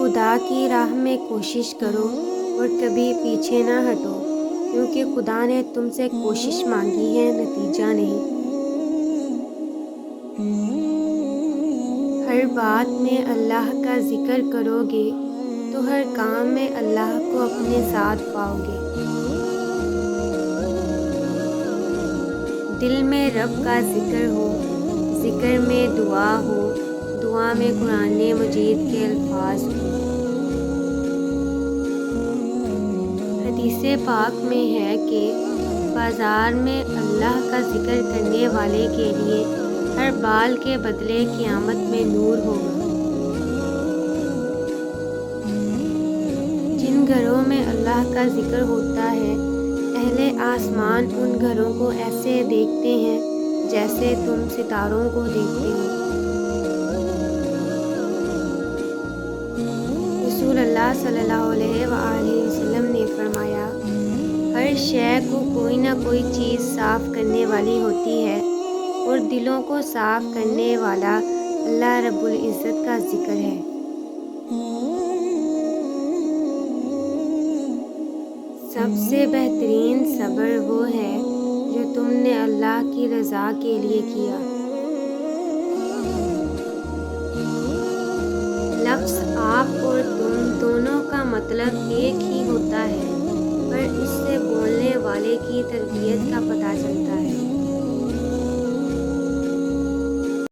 خدا کی راہ میں کوشش کرو اور کبھی پیچھے نہ ہٹو، کیونکہ خدا نے تم سے کوشش مانگی ہے، نتیجہ نہیں۔ ہر بات میں اللہ کا ذکر کرو گے تو ہر کام میں اللہ کو اپنے ساتھ پاؤ گے۔ دل میں رب کا ذکر ہو، ذکر میں دعا ہو، دعا میں قرآن مجید کے الفاظ ہوں۔ حدیث پاک میں ہے کہ بازار میں اللہ کا ذکر کرنے والے کے لیے ہر بال کے بدلے قیامت میں نور ہوگا۔ جن گھروں میں اللہ کا ذکر ہوتا ہے، اہل آسمان ان گھروں کو ایسے دیکھتے ہیں جیسے تم ستاروں کو دیکھتے ہو۔ رسول اللہ صلی اللہ علیہ وآلہ وسلم نے فرمایا، ہر شے کو کوئی نہ کوئی چیز صاف کرنے والی ہوتی ہے، اور دلوں کو صاف کرنے والا اللہ رب العزت کا ذکر ہے۔ سب سے بہترین صبر وہ ہے جو تم نے اللہ کی رضا کے لیے کیا۔ لفظ آپ اور تم دونوں کا مطلب ایک ہی ہوتا ہے، پر اس سے بولنے والے کی تربیت کا پتہ چلتا ہے۔